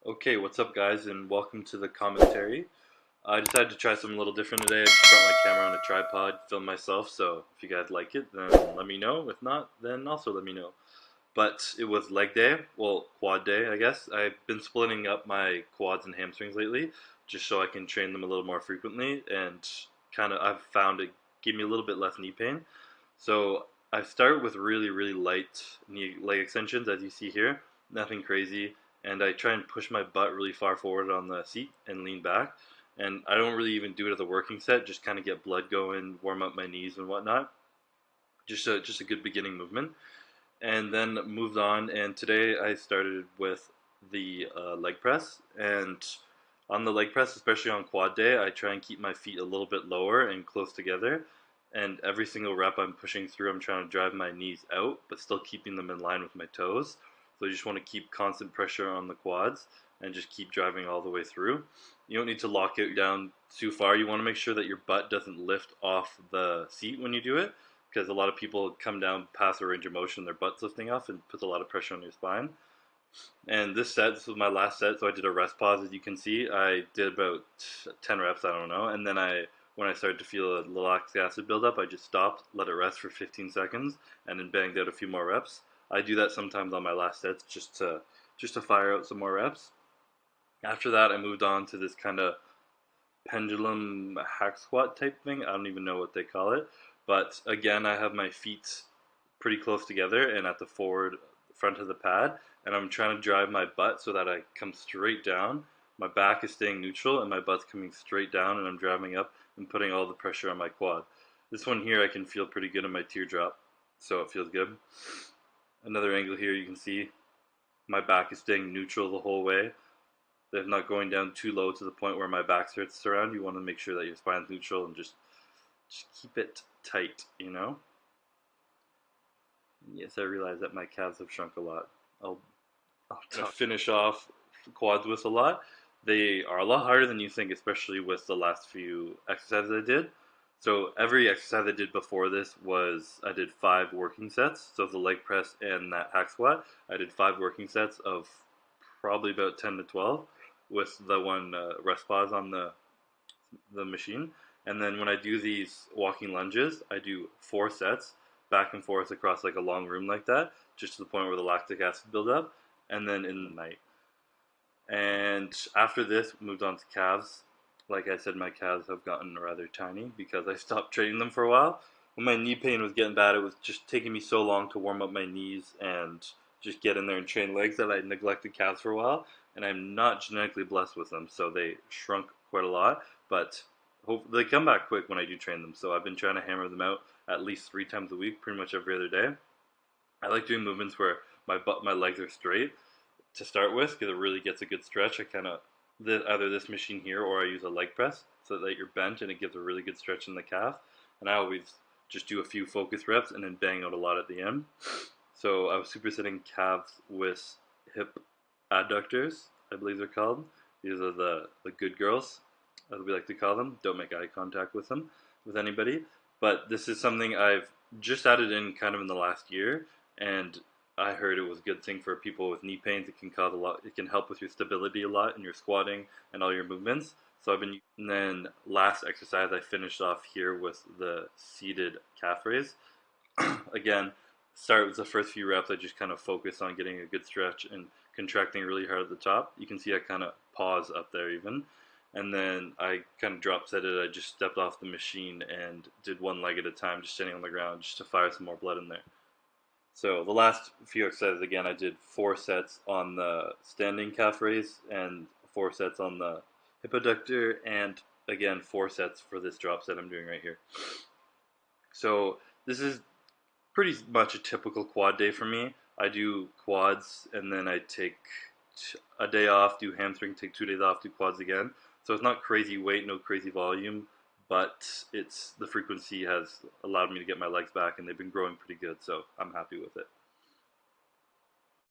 Okay, what's up guys, and welcome to the commentary. I decided to try something a little different today. I just brought my camera on a tripod, film myself, so if you guys like it, then let me know. If not, then also let me know. But it was leg day, well, quad day, I guess. I've been splitting up my quads and hamstrings lately, just so I can train them a little more frequently, and I've found it give me a little bit less knee pain. So I start with really light knee leg extensions, as you see here, nothing crazy, and I try and push my butt really far forward on the seat and lean back. And I don't really even do it as a working set, just kind of get blood going, warm up my knees and whatnot. Just a good beginning movement. And then moved on, and today I started with the leg press. And on the leg press, especially on quad day, I try and keep my feet a little bit lower and close together. And every single rep I'm pushing through, I'm trying to drive my knees out, but still keeping them in line with my toes. So you just want to keep constant pressure on the quads and just keep driving all the way through. You don't need to lock it down too far. You want to make sure that your butt doesn't lift off the seat when you do it, because a lot of people come down past the range of motion, their butt's lifting off and puts a lot of pressure on your spine. And this was my last set, so I did a rest pause. As you can see, I did about 10 reps, I don't know, and then when I started to feel a lactic acid buildup, I just stopped, let it rest for 15 seconds, and then banged out a few more reps. I do that sometimes on my last sets just to fire out some more reps. After that, I moved on to this kind of pendulum hack squat type thing. I don't even know what they call it, but again, I have my feet pretty close together and at the front of the pad, and I'm trying to drive my butt so that I come straight down. My back is staying neutral and my butt's coming straight down, and I'm driving up and putting all the pressure on my quad. This one here I can feel pretty good in my teardrop, so it feels good. Another angle here, you can see my back is staying neutral the whole way. They're not going down too low to the point where my back starts to surround. You want to make sure that your spine's neutral and just keep it tight, you know? Yes, I realize that my calves have shrunk a lot. I'll finish off quads with a lot. They are a lot harder than you think, especially with the last few exercises I did. So every exercise I did before this I did 5 working sets. So the leg press and that hack squat, I did 5 working sets of probably about 10 to 12 with the one rest pause on the machine. And then when I do these walking lunges, I do 4 sets back and forth across like a long room like that, just to the point where the lactic acid build up, and then in the night. And after this, moved on to calves. Like I said, my calves have gotten rather tiny because I stopped training them for a while. When my knee pain was getting bad, it was just taking me so long to warm up my knees and just get in there and train legs that I neglected calves for a while. And I'm not genetically blessed with them, so they shrunk quite a lot. But they come back quick when I do train them. So I've been trying to hammer them out at least 3 times a week, pretty much every other day. I like doing movements where my legs are straight to start with, because it really gets a good stretch. I either this machine here, or I use a leg press so that you're bent and it gives a really good stretch in the calf. And I always just do a few focus reps and then bang out a lot at the end. So I was supersetting calves with hip adductors, I believe they're called. These are the good girls, as we like to call them. Don't make eye contact with anybody. But this is something I've just added in kind of in the last year, and I heard it was a good thing for people with knee pains. It can cause a lot. It can help with your stability a lot in your squatting and all your movements. So and then last exercise I finished off here with the seated calf raise. Again, start with the first few reps. I just kind of focus on getting a good stretch and contracting really hard at the top. You can see I kind of pause up there even. And then I kind of drop set it. I just stepped off the machine and did one leg at a time, just standing on the ground, just to fire some more blood in there. So the last few exercises, again, I did 4 sets on the standing calf raise and 4 sets on the hip adductor, and again 4 sets for this drop set I'm doing right here. So this is pretty much a typical quad day for me. I do quads and then I take a day off, do hamstring, take 2 days off, do quads again. So it's not crazy weight, no crazy volume, but the frequency has allowed me to get my legs back, and they've been growing pretty good, so I'm happy with it.